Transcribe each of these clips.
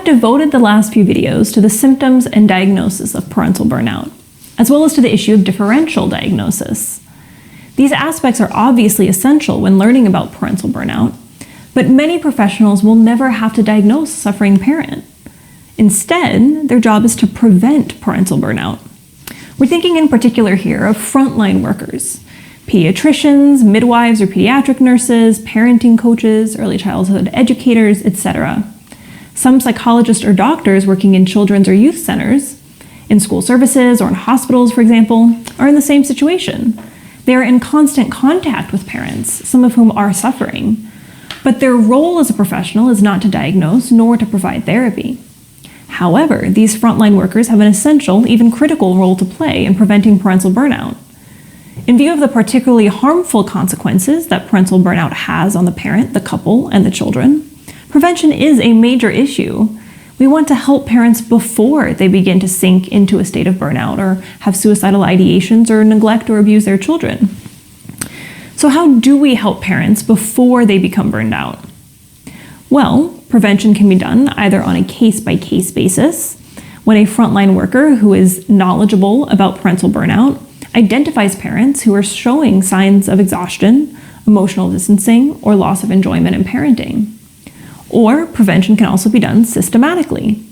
have devoted the last few videos to the symptoms and diagnosis of parental burnout, as well as to the issue of differential diagnosis. These aspects are obviously essential when learning about parental burnout, but many professionals will never have to diagnose a suffering parent. Instead, their job is to prevent parental burnout. We're thinking in particular here of frontline workers, pediatricians, midwives or pediatric nurses, parenting coaches, early childhood educators, etc. Some psychologists or doctors working in children's or youth centers, in school services or in hospitals, for example, are in the same situation. They are in constant contact with parents, some of whom are suffering, but their role as a professional is not to diagnose nor to provide therapy. However, these frontline workers have an essential, even critical role to play in preventing parental burnout. In view of the particularly harmful consequences that parental burnout has on the parent, the couple, and the children, prevention is a major issue. We want to help parents before they begin to sink into a state of burnout or have suicidal ideations or neglect or abuse their children. So how do we help parents before they become burned out? Well, prevention can be done either on a case-by-case basis, when a frontline worker who is knowledgeable about parental burnout identifies parents who are showing signs of exhaustion, emotional distancing, or loss of enjoyment in parenting. Or prevention can also be done systematically.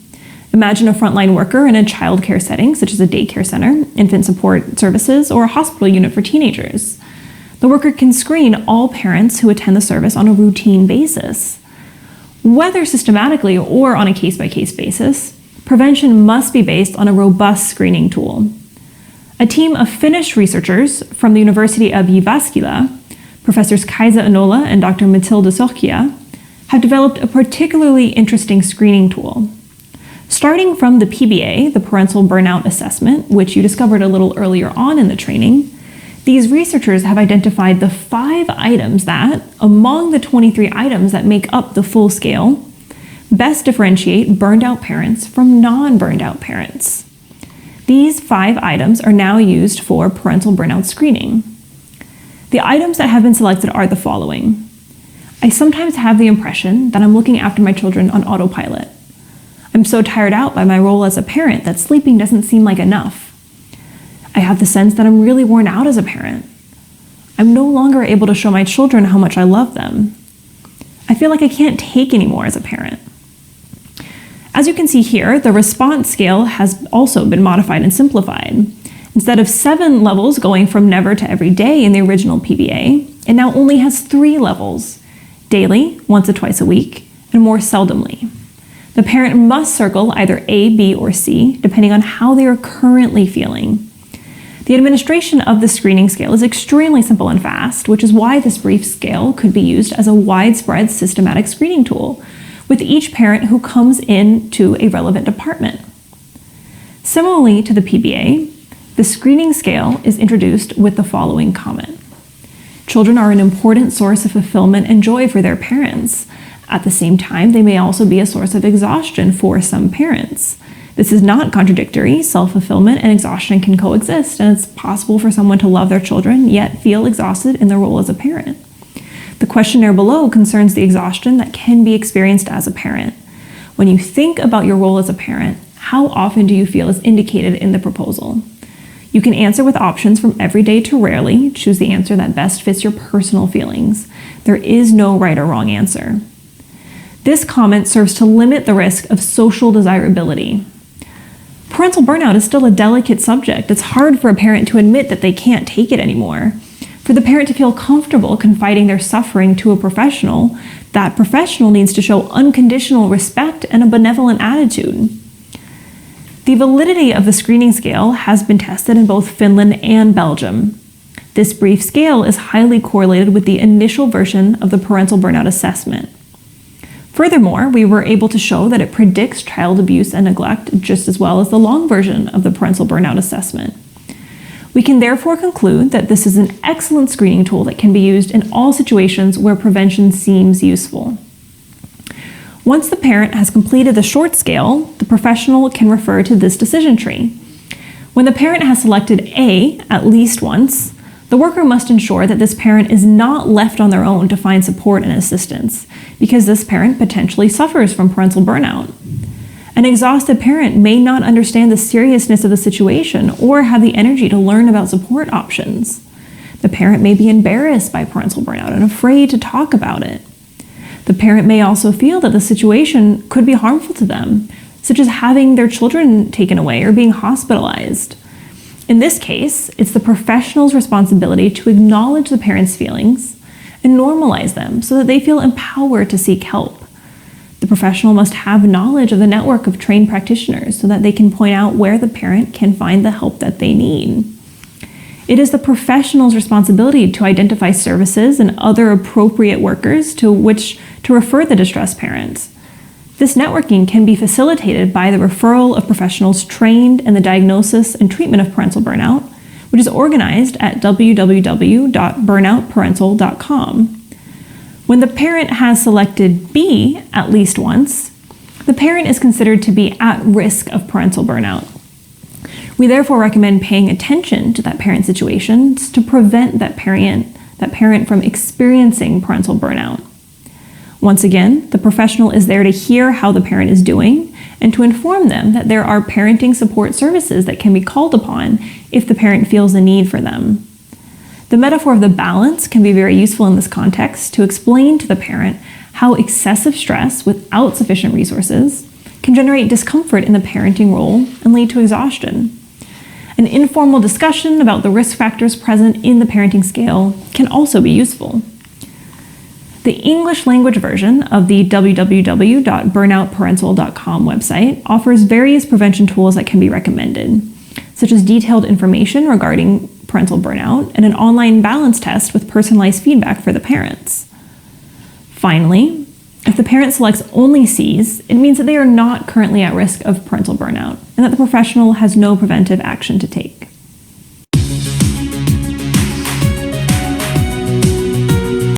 Imagine a frontline worker in a child care setting, such as a daycare center, infant support services, or a hospital unit for teenagers. The worker can screen all parents who attend the service on a routine basis. Whether systematically or on a case-by-case basis, prevention must be based on a robust screening tool. A team of Finnish researchers from the University of Jyväskylä, Professors Kaisa Anola and Dr. Matilda Sohkia, have developed a particularly interesting screening tool. Starting from the PBA, the Parental Burnout Assessment, which you discovered a little earlier on in the training, these researchers have identified the 5 items that, among the 23 items that make up the full scale, best differentiate burned-out parents from non-burned-out parents. These 5 items are now used for parental burnout screening. The items that have been selected are the following. I sometimes have the impression that I'm looking after my children on autopilot. I'm so tired out by my role as a parent that sleeping doesn't seem like enough. I have the sense that I'm really worn out as a parent. I'm no longer able to show my children how much I love them. I feel like I can't take anymore as a parent. As you can see here, the response scale has also been modified and simplified. Instead of 7 levels going from never to every day in the original PBA, it now only has 3 levels: daily, once or twice a week, and more seldomly. The parent must circle either A, B, or C, depending on how they are currently feeling. The administration of the screening scale is extremely simple and fast, which is why this brief scale could be used as a widespread systematic screening tool with each parent who comes in to a relevant department. Similarly to the PBA, the screening scale is introduced with the following comment. Children are an important source of fulfillment and joy for their parents. At the same time, they may also be a source of exhaustion for some parents. This is not contradictory. Self-fulfillment and exhaustion can coexist, and it's possible for someone to love their children yet feel exhausted in their role as a parent. The questionnaire below concerns the exhaustion that can be experienced as a parent. When you think about your role as a parent, how often do you feel is indicated in the proposal? You can answer with options from everyday to rarely. Choose the answer that best fits your personal feelings. There is no right or wrong answer. This comment serves to limit the risk of social desirability. Parental burnout is still a delicate subject. It's hard for a parent to admit that they can't take it anymore. For the parent to feel comfortable confiding their suffering to a professional, that professional needs to show unconditional respect and a benevolent attitude. The validity of the screening scale has been tested in both Finland and Belgium. This brief scale is highly correlated with the initial version of the Parental Burnout Assessment. Furthermore, we were able to show that it predicts child abuse and neglect just as well as the long version of the Parental Burnout Assessment. We can therefore conclude that this is an excellent screening tool that can be used in all situations where prevention seems useful. Once the parent has completed the short scale, the professional can refer to this decision tree. When the parent has selected A at least once, the worker must ensure that this parent is not left on their own to find support and assistance, because this parent potentially suffers from parental burnout. An exhausted parent may not understand the seriousness of the situation or have the energy to learn about support options. The parent may be embarrassed by parental burnout and afraid to talk about it. The parent may also feel that the situation could be harmful to them, such as having their children taken away or being hospitalized. In this case, it's the professional's responsibility to acknowledge the parent's feelings and normalize them so that they feel empowered to seek help. The professional must have knowledge of the network of trained practitioners so that they can point out where the parent can find the help that they need. It is the professional's responsibility to identify services and other appropriate workers to which to refer the distressed parents. This networking can be facilitated by the referral of professionals trained in the diagnosis and treatment of parental burnout, which is organized at www.burnoutparental.com. When the parent has selected B at least once, the parent is considered to be at risk of parental burnout. We therefore recommend paying attention to that parent's situation to prevent that parent from experiencing parental burnout. Once again, the professional is there to hear how the parent is doing and to inform them that there are parenting support services that can be called upon if the parent feels the need for them. The metaphor of the balance can be very useful in this context to explain to the parent how excessive stress without sufficient resources can generate discomfort in the parenting role and lead to exhaustion. An informal discussion about the risk factors present in the parenting scale can also be useful. The English language version of the www.burnoutparental.com website offers various prevention tools that can be recommended, such as detailed information regarding parental burnout and an online balance test with personalized feedback for the parents. Finally, if the parent selects only C's, it means that they are not currently at risk of parental burnout and that the professional has no preventive action to take.